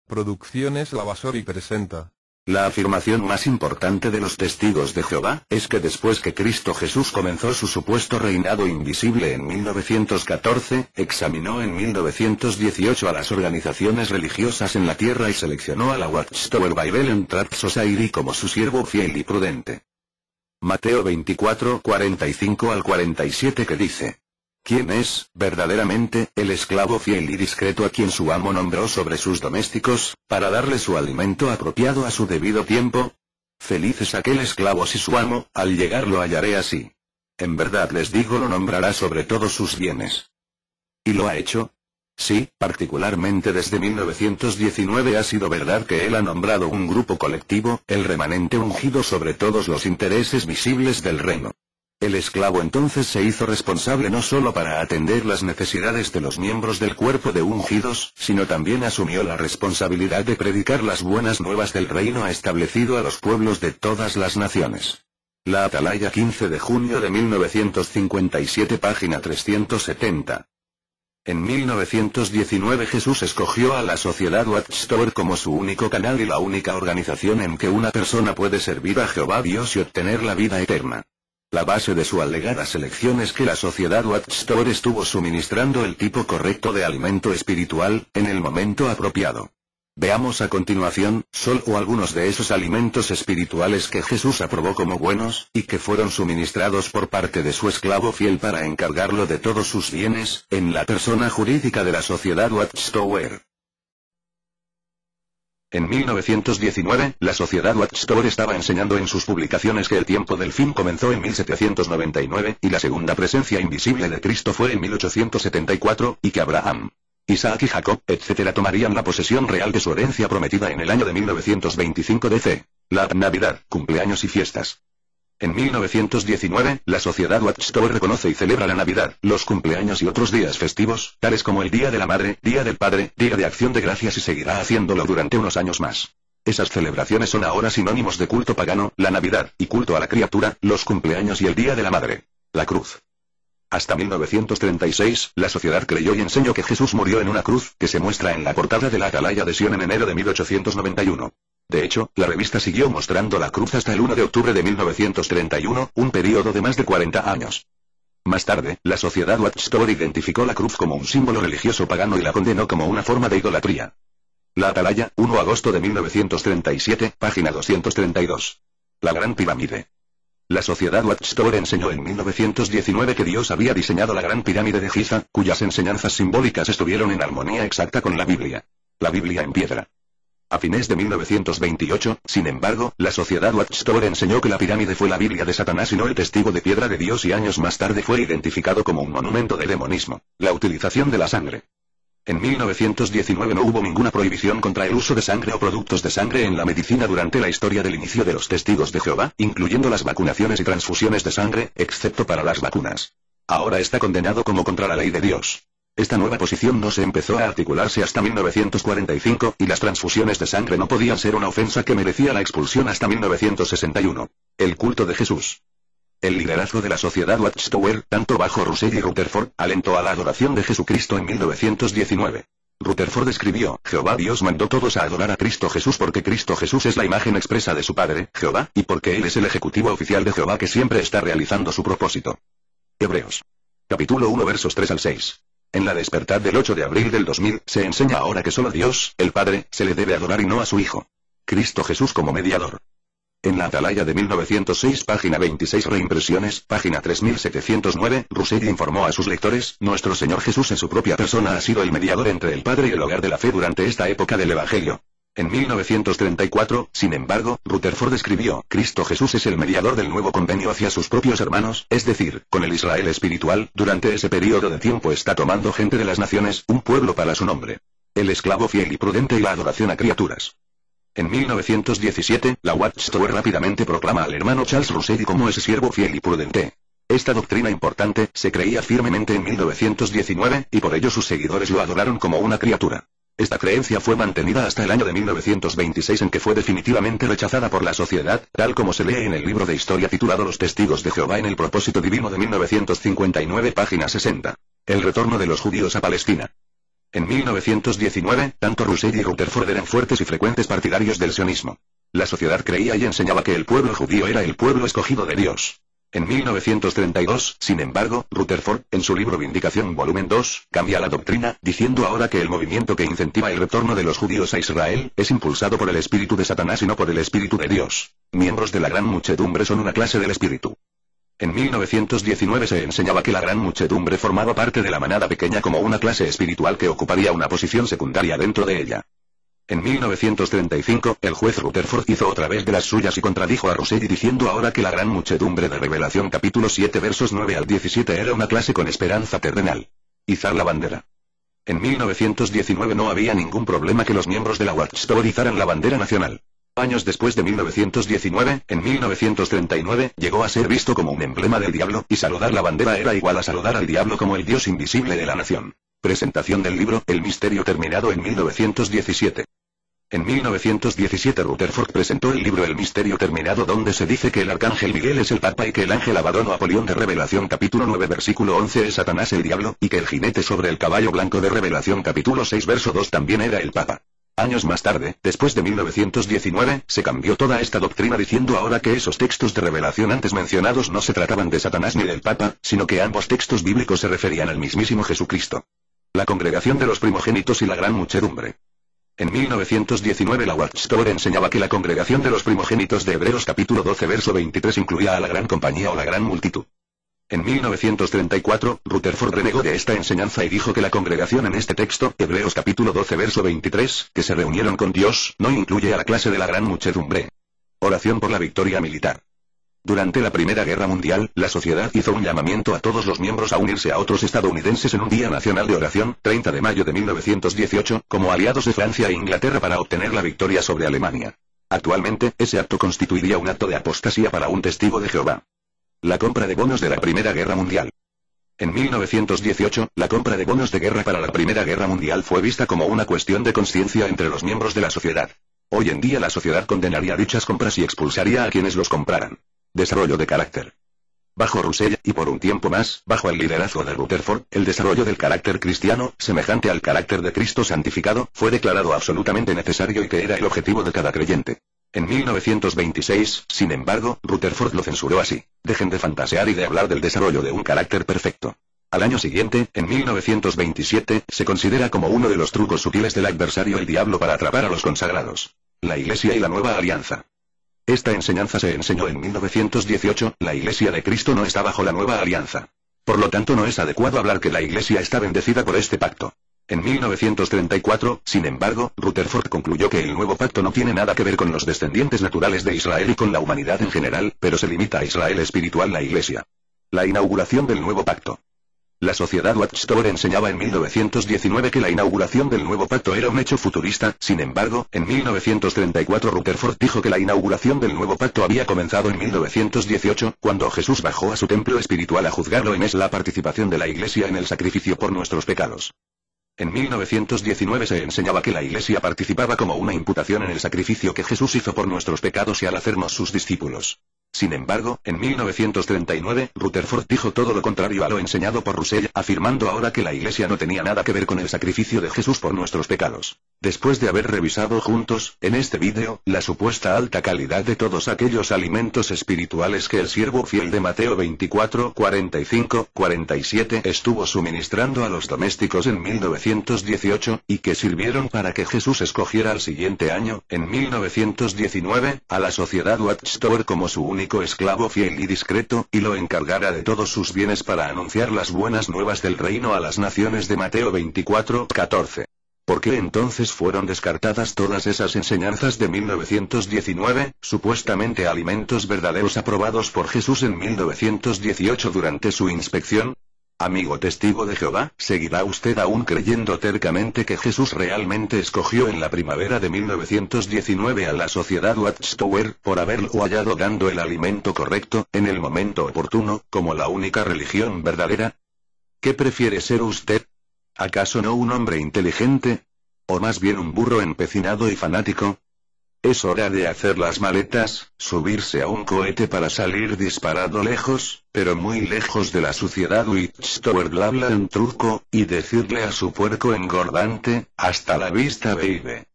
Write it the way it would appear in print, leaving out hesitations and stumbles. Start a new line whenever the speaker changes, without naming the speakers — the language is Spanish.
Producciones Lavasori presenta.
La afirmación más importante de los testigos de Jehová, es que después que Cristo Jesús comenzó su supuesto reinado invisible en 1914, examinó en 1918 a las organizaciones religiosas en la tierra y seleccionó a la Watchtower Bible and Tract Society como su siervo fiel y prudente. Mateo 24, 45 al 47 que dice: ¿Quién es, verdaderamente, el esclavo fiel y discreto a quien su amo nombró sobre sus domésticos, para darle su alimento apropiado a su debido tiempo? Feliz es aquel esclavo si su amo, al llegar lo hallaré así. En verdad les digo, lo nombrará sobre todos sus bienes. ¿Y lo ha hecho? Sí, particularmente desde 1919 ha sido verdad que él ha nombrado un grupo colectivo, el remanente ungido sobre todos los intereses visibles del reino. El esclavo entonces se hizo responsable no solo para atender las necesidades de los miembros del cuerpo de ungidos, sino también asumió la responsabilidad de predicar las buenas nuevas del reino establecido a los pueblos de todas las naciones. La Atalaya, 15 de junio de 1957, página 370. En 1919 Jesús escogió a la Sociedad Watchtower como su único canal y la única organización en que una persona puede servir a Jehová Dios y obtener la vida eterna. La base de su alegada selección es que la Sociedad Watchtower estuvo suministrando el tipo correcto de alimento espiritual, en el momento apropiado. Veamos a continuación, solo algunos de esos alimentos espirituales que Jesús aprobó como buenos, y que fueron suministrados por parte de su esclavo fiel para encargarlo de todos sus bienes, en la persona jurídica de la Sociedad Watchtower. En 1919, la Sociedad Watchtower estaba enseñando en sus publicaciones que el tiempo del fin comenzó en 1799, y la segunda presencia invisible de Cristo fue en 1874, y que Abraham, Isaac y Jacob, etc. tomarían la posesión real de su herencia prometida en el año de 1925 DC, la Navidad, cumpleaños y fiestas. En 1919, la Sociedad Watchtower reconoce y celebra la Navidad, los cumpleaños y otros días festivos, tales como el Día de la Madre, Día del Padre, Día de Acción de Gracias, y seguirá haciéndolo durante unos años más. Esas celebraciones son ahora sinónimos de culto pagano, la Navidad, y culto a la criatura, los cumpleaños y el Día de la Madre. La cruz. Hasta 1936, la sociedad creyó y enseñó que Jesús murió en una cruz, que se muestra en la portada de la Atalaya de Sion en enero de 1891. De hecho, la revista siguió mostrando la cruz hasta el 1 de octubre de 1931, un período de más de 40 años. Más tarde, la Sociedad Watchtower identificó la cruz como un símbolo religioso pagano y la condenó como una forma de idolatría. La Atalaya, 1 de agosto de 1937, página 232. La Gran Pirámide. La Sociedad Watchtower enseñó en 1919 que Dios había diseñado la Gran Pirámide de Giza, cuyas enseñanzas simbólicas estuvieron en armonía exacta con la Biblia. La Biblia en piedra. A fines de 1928, sin embargo, la Sociedad Watchtower enseñó que la pirámide fue la Biblia de Satanás y no el testigo de piedra de Dios, y años más tarde fue identificado como un monumento de demonismo. La utilización de la sangre. En 1919 no hubo ninguna prohibición contra el uso de sangre o productos de sangre en la medicina durante la historia del inicio de los testigos de Jehová, incluyendo las vacunaciones y transfusiones de sangre, excepto para las vacunas. Ahora está condenado como contra la ley de Dios. Esta nueva posición no se empezó a articularse hasta 1945, y las transfusiones de sangre no podían ser una ofensa que merecía la expulsión hasta 1961. El culto de Jesús. El liderazgo de la Sociedad Watchtower, tanto bajo Russell y Rutherford, alentó a la adoración de Jesucristo en 1919. Rutherford escribió: Jehová Dios mandó todos a adorar a Cristo Jesús porque Cristo Jesús es la imagen expresa de su Padre, Jehová, y porque Él es el ejecutivo oficial de Jehová que siempre está realizando su propósito. Hebreos. Capítulo 1 versos 3 al 6. En la Despertad del 8 de abril del 2000, se enseña ahora que solo Dios, el Padre, se le debe adorar y no a su Hijo. Cristo Jesús como mediador. En la Atalaya de 1906, página 26, reimpresiones, página 3709, Russell informó a sus lectores: nuestro Señor Jesús en su propia persona ha sido el mediador entre el Padre y el hogar de la fe durante esta época del Evangelio. En 1934, sin embargo, Rutherford escribió: Cristo Jesús es el mediador del nuevo convenio hacia sus propios hermanos, es decir, con el Israel espiritual. Durante ese periodo de tiempo está tomando gente de las naciones, un pueblo para su nombre. El esclavo fiel y prudente y la adoración a criaturas. En 1917, la Watchtower rápidamente proclama al hermano Charles Russell como ese siervo fiel y prudente. Esta doctrina importante se creía firmemente en 1919, y por ello sus seguidores lo adoraron como una criatura. Esta creencia fue mantenida hasta el año de 1926, en que fue definitivamente rechazada por la sociedad, tal como se lee en el libro de historia titulado Los Testigos de Jehová en el propósito divino de 1959, página 60. El retorno de los judíos a Palestina. En 1919, tanto Russell y Rutherford eran fuertes y frecuentes partidarios del sionismo. La sociedad creía y enseñaba que el pueblo judío era el pueblo escogido de Dios. En 1932, sin embargo, Rutherford, en su libro Vindicación Volumen 2, cambia la doctrina, diciendo ahora que el movimiento que incentiva el retorno de los judíos a Israel, es impulsado por el espíritu de Satanás y no por el espíritu de Dios. Miembros de la gran muchedumbre son una clase del espíritu. En 1919 se enseñaba que la gran muchedumbre formaba parte de la manada pequeña como una clase espiritual que ocuparía una posición secundaria dentro de ella. En 1935, el juez Rutherford hizo otra vez de las suyas y contradijo a Russell diciendo ahora que la gran muchedumbre de Revelación capítulo 7 versos 9 al 17 era una clase con esperanza terrenal. Izar la bandera. En 1919 no había ningún problema que los miembros de la Watchtower izaran la bandera nacional. Años después de 1919, en 1939, llegó a ser visto como un emblema del diablo, y saludar la bandera era igual a saludar al diablo como el dios invisible de la nación. Presentación del libro, El misterio terminado en 1917. En 1917 Rutherford presentó el libro El misterio terminado donde se dice que el arcángel Miguel es el papa y que el ángel Abadón o Apolión de Revelación capítulo 9 versículo 11 es Satanás el diablo, y que el jinete sobre el caballo blanco de Revelación capítulo 6 verso 2 también era el papa. Años más tarde, después de 1919, se cambió toda esta doctrina diciendo ahora que esos textos de revelación antes mencionados no se trataban de Satanás ni del Papa, sino que ambos textos bíblicos se referían al mismísimo Jesucristo. La congregación de los primogénitos y la gran muchedumbre. En 1919 la Watchtower enseñaba que la congregación de los primogénitos de Hebreos capítulo 12 verso 23 incluía a la gran compañía o la gran multitud. En 1934, Rutherford renegó de esta enseñanza y dijo que la congregación en este texto, Hebreos capítulo 12 verso 23, que se reunieron con Dios, no incluye a la clase de la gran muchedumbre. Oración por la victoria militar. Durante la Primera Guerra Mundial, la sociedad hizo un llamamiento a todos los miembros a unirse a otros estadounidenses en un Día Nacional de Oración, 30 de mayo de 1918, como aliados de Francia e Inglaterra para obtener la victoria sobre Alemania. Actualmente, ese acto constituiría un acto de apostasía para un testigo de Jehová. La compra de bonos de la Primera Guerra Mundial. En 1918, la compra de bonos de guerra para la Primera Guerra Mundial fue vista como una cuestión de conciencia entre los miembros de la sociedad. Hoy en día la sociedad condenaría dichas compras y expulsaría a quienes los compraran. Desarrollo de carácter. Bajo Russell, y por un tiempo más, bajo el liderazgo de Rutherford, el desarrollo del carácter cristiano, semejante al carácter de Cristo santificado, fue declarado absolutamente necesario y que era el objetivo de cada creyente. En 1926, sin embargo, Rutherford lo censuró así: dejen de fantasear y de hablar del desarrollo de un carácter perfecto. Al año siguiente, en 1927, se considera como uno de los trucos sutiles del adversario el diablo para atrapar a los consagrados. La Iglesia y la Nueva Alianza. Esta enseñanza se enseñó en 1918, la Iglesia de Cristo no está bajo la Nueva Alianza. Por lo tanto no es adecuado hablar que la Iglesia está bendecida por este pacto. En 1934, sin embargo, Rutherford concluyó que el nuevo pacto no tiene nada que ver con los descendientes naturales de Israel y con la humanidad en general, pero se limita a Israel espiritual, la Iglesia. La inauguración del nuevo pacto. La sociedad Watchtower enseñaba en 1919 que la inauguración del nuevo pacto era un hecho futurista, sin embargo, en 1934 Rutherford dijo que la inauguración del nuevo pacto había comenzado en 1918, cuando Jesús bajó a su templo espiritual a juzgarlo, en es la participación de la Iglesia en el sacrificio por nuestros pecados. En 1919 se enseñaba que la Iglesia participaba como una imputación en el sacrificio que Jesús hizo por nuestros pecados y al hacernos sus discípulos. Sin embargo, en 1939, Rutherford dijo todo lo contrario a lo enseñado por Russell, afirmando ahora que la Iglesia no tenía nada que ver con el sacrificio de Jesús por nuestros pecados. Después de haber revisado juntos, en este vídeo, la supuesta alta calidad de todos aquellos alimentos espirituales que el siervo fiel de Mateo 24, 45, 47 estuvo suministrando a los domésticos en 1918, y que sirvieron para que Jesús escogiera al siguiente año, en 1919, a la sociedad Watchtower como su único esclavo fiel y discreto, y lo encargara de todos sus bienes para anunciar las buenas nuevas del reino a las naciones de Mateo 24, 14. ¿Por qué entonces fueron descartadas todas esas enseñanzas de 1919, supuestamente alimentos verdaderos aprobados por Jesús en 1918 durante su inspección? Amigo testigo de Jehová, ¿seguirá usted aún creyendo tercamente que Jesús realmente escogió en la primavera de 1919 a la sociedad Watchtower, por haberlo hallado dando el alimento correcto, en el momento oportuno, como la única religión verdadera? ¿Qué prefiere ser usted? ¿Acaso no un hombre inteligente? ¿O más bien un burro empecinado y fanático? Es hora de hacer las maletas, subirse a un cohete para salir disparado lejos, pero muy lejos de la suciedad Witchtower bla bla en truco, y decirle a su puerco engordante, hasta la vista baby.